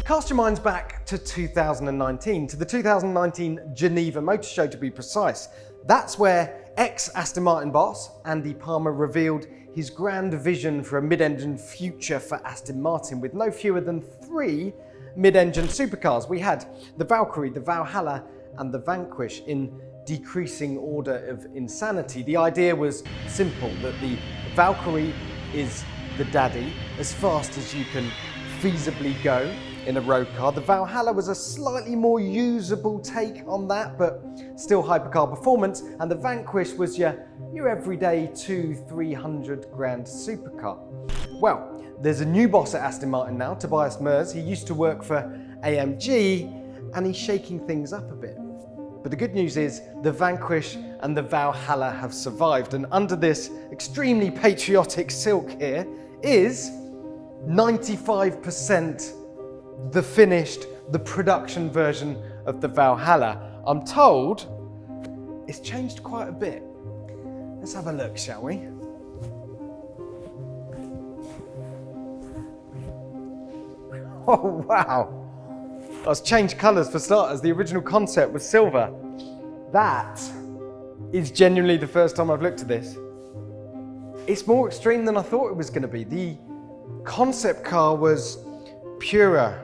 Cast your minds back to 2019, to the 2019 Geneva Motor Show to be precise. That's where ex-Aston Martin boss Andy Palmer revealed his grand vision for a mid-engine future for Aston Martin with no fewer than 3 mid-engine supercars. We had the Valkyrie, the Valhalla and the Vanquish in decreasing order of insanity. The idea was simple, that the Valkyrie is the daddy, as fast as you can feasibly go in a road car. The Valhalla was a slightly more usable take on that, but still hypercar performance. And the Vanquish was your everyday 200-300 grand supercar. Well, there's a new boss at Aston Martin now, Tobias Mers. He used to work for AMG and he's shaking things up a bit. But the good news is the Vanquish and the Valhalla have survived, and under this extremely patriotic silk here is 95% the production version of the Valhalla. I'm told it's changed quite a bit. Let's have a look, shall we? Oh wow! It's changed colours for starters. The original concept was silver. That is genuinely the first time I've looked at this. It's more extreme than I thought it was going to be. The concept car was purer,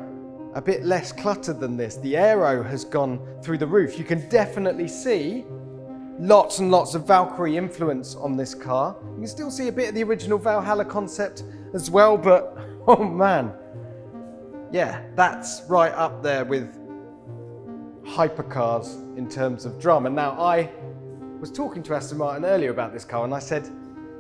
a bit less cluttered than this. The aero has gone through the roof. You can definitely see lots and lots of Valkyrie influence on this car. You can still see a bit of the original Valhalla concept as well, but oh man. Yeah, that's right up there with hypercars in terms of drama. Now, I was talking to Aston Martin earlier about this car and I said,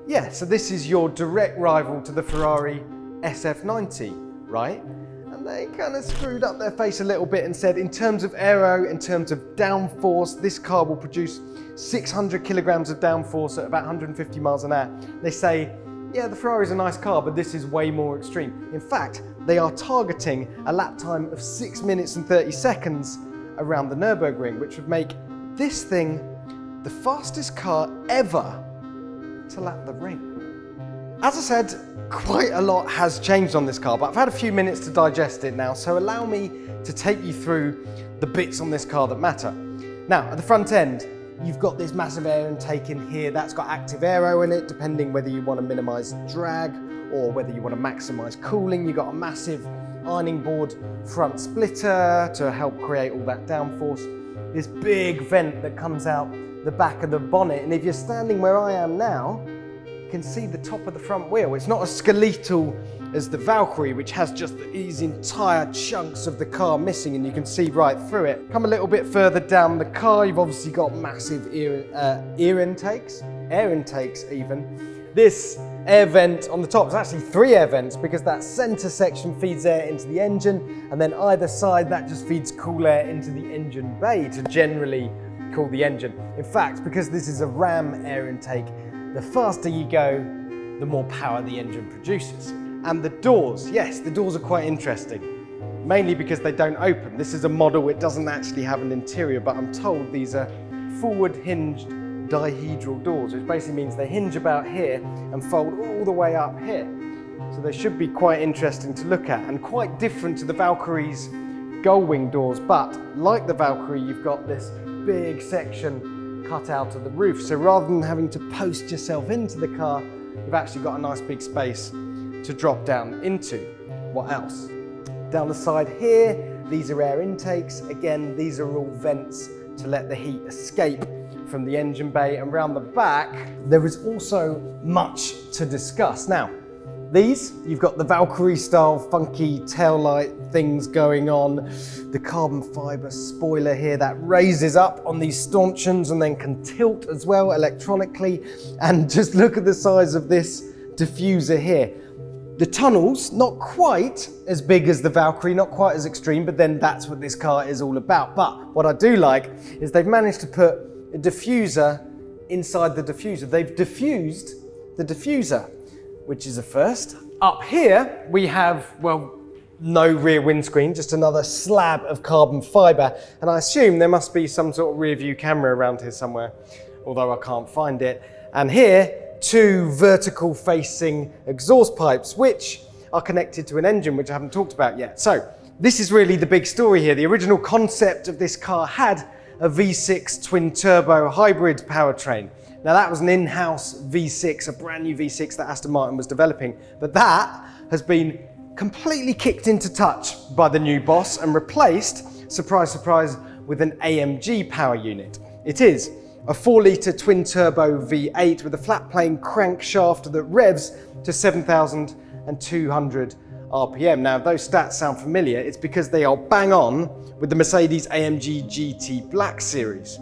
yeah, so this is your direct rival to the Ferrari SF90, right? And they kind of screwed up their face a little bit and said, in terms of aero, in terms of downforce, this car will produce 600 kilograms of downforce at about 150 miles an hour. They say, yeah, the Ferrari's a nice car, but this is way more extreme. In fact, they are targeting a lap time of 6 minutes and 30 seconds around the Nurburgring, which would make this thing the fastest car ever to lap the ring. As I said, quite a lot has changed on this car, but I've had a few minutes to digest it now, so allow me to take you through the bits on this car that matter. Now, at the front end, you've got this massive air intake in here. That's got active aero in it, depending whether you want to minimize drag or whether you want to maximize cooling. You've got a massive ironing board front splitter to help create all that downforce. This big vent that comes out the back of the bonnet. And if you're standing where I am now, you can see the top of the front wheel. It's not as skeletal as the Valkyrie, which has just these entire chunks of the car missing and you can see right through it. Come a little bit further down the car, you've obviously got massive air intakes even. This air vent on the top is actually 3 air vents because that center section feeds air into the engine, and then either side that just feeds cool air into the engine bay to generally cool the engine. In fact, because this is a ram air intake, the faster you go, the more power the engine produces. And the doors, yes, the doors are quite interesting, mainly because they don't open. This is a model, it doesn't actually have an interior, but I'm told these are forward hinged dihedral doors, which basically means they hinge about here and fold all the way up here. So they should be quite interesting to look at and quite different to the Valkyrie's gull-wing doors. But like the Valkyrie, you've got this big section cut out of the roof. So rather than having to post yourself into the car, you've actually got a nice big space to drop down into. What else? Down the side here, these are air intakes. Again, these are all vents to let the heat escape from the engine bay. And round the back, there is also much to discuss. Now, these, you've got the Valkyrie style funky taillight things going on, the carbon fiber spoiler here that raises up on these stanchions and then can tilt as well electronically. And just look at the size of this diffuser here. The tunnels, not quite as big as the Valkyrie, not quite as extreme, but then that's what this car is all about. But what I do like is they've managed to put a diffuser inside the diffuser. They've diffused the diffuser, which is a first. Up here, we have, well, no rear windscreen, just another slab of carbon fiber. And I assume there must be some sort of rear view camera around here somewhere, although I can't find it. And here, 2 vertical facing exhaust pipes, which are connected to an engine, which I haven't talked about yet. So this is really the big story here. The original concept of this car had a V6 twin-turbo hybrid powertrain. Now that was an in-house V6, a brand new V6 that Aston Martin was developing, but that has been completely kicked into touch by the new boss and replaced, surprise, surprise, with an AMG power unit. It is a 4-litre twin-turbo V8 with a flat-plane crankshaft that revs to 7,200 RPM. Now, if those stats sound familiar, it's because they are bang on with the Mercedes AMG GT Black Series.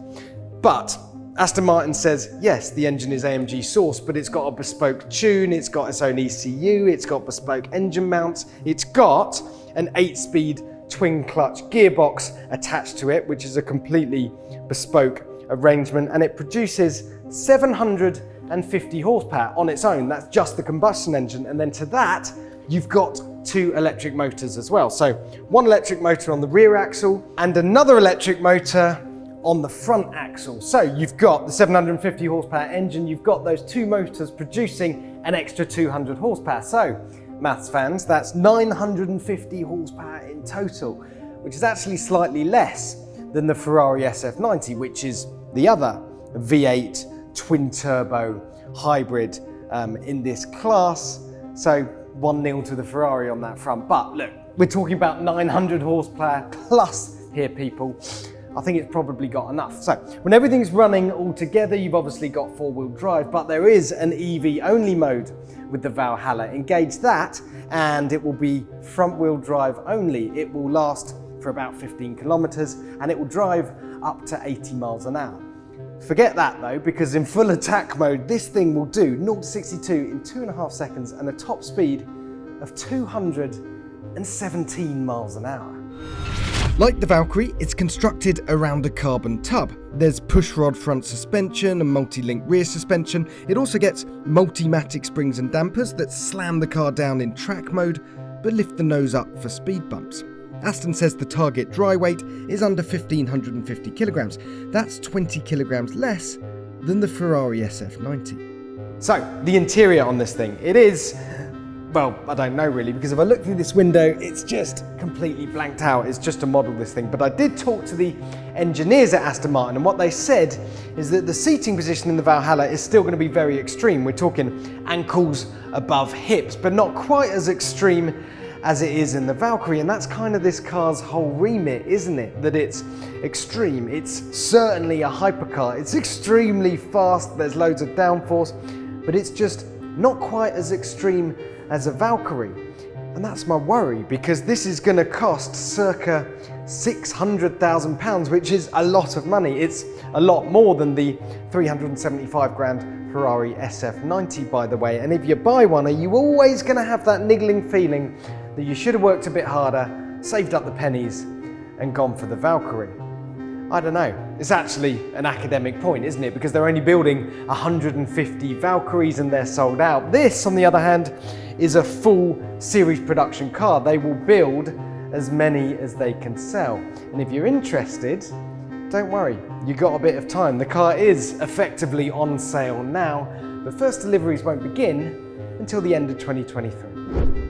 But Aston Martin says, yes, the engine is AMG sourced, but it's got a bespoke tune, it's got its own ECU, it's got bespoke engine mounts, it's got an 8-speed twin-clutch gearbox attached to it, which is a completely bespoke arrangement, and it produces 750 horsepower on its own. That's just the combustion engine, and then to that, you've got 2 electric motors as well. So 1 electric motor on the rear axle and another electric motor on the front axle. So you've got the 750 horsepower engine, you've got those 2 motors producing an extra 200 horsepower. So, maths fans, that's 950 horsepower in total, which is actually slightly less than the Ferrari SF90, which is the other V8 twin-turbo hybrid in this class. So 1-0 to the Ferrari on that front. But look, we're talking about 900 horsepower plus here, people. I think it's probably got enough. So when everything's running all together, you've obviously got 4-wheel drive, but there is an EV only mode with the Valhalla. Engage that and it will be front wheel drive only. It will last for about 15 kilometers and it will drive up to 80 miles an hour. Forget that though, because in full attack mode, this thing will do 0 to 62 in 2.5 seconds and a top speed of 217 miles an hour. Like the Valkyrie, it's constructed around a carbon tub. There's pushrod front suspension and multi-link rear suspension. It also gets multi-matic springs and dampers that slam the car down in track mode, but lift the nose up for speed bumps. Aston says the target dry weight is under 1,550 kilograms. That's 20 kilograms less than the Ferrari SF90. So, the interior on this thing, it is, well, I don't know really, because if I look through this window, it's just completely blanked out. It's just to model this thing. But I did talk to the engineers at Aston Martin, and what they said is that the seating position in the Valhalla is still going to be very extreme. We're talking ankles above hips, but not quite as extreme as it is in the Valkyrie, and that's kind of this car's whole remit, isn't it? That it's extreme. It's certainly a hypercar. It's extremely fast, there's loads of downforce, but it's just not quite as extreme as a Valkyrie. And that's my worry, because this is going to cost circa £600,000, which is a lot of money. It's a lot more than the 375 grand Ferrari SF90, by the way. And if you buy one, are you always going to have that niggling feeling that you should have worked a bit harder, saved up the pennies, and gone for the Valkyrie? I don't know. It's actually an academic point, isn't it? Because they're only building 150 Valkyries and they're sold out. This, on the other hand, is a full series production car. They will build as many as they can sell. And if you're interested, don't worry, you got a bit of time. The car is effectively on sale now, but first deliveries won't begin until the end of 2023.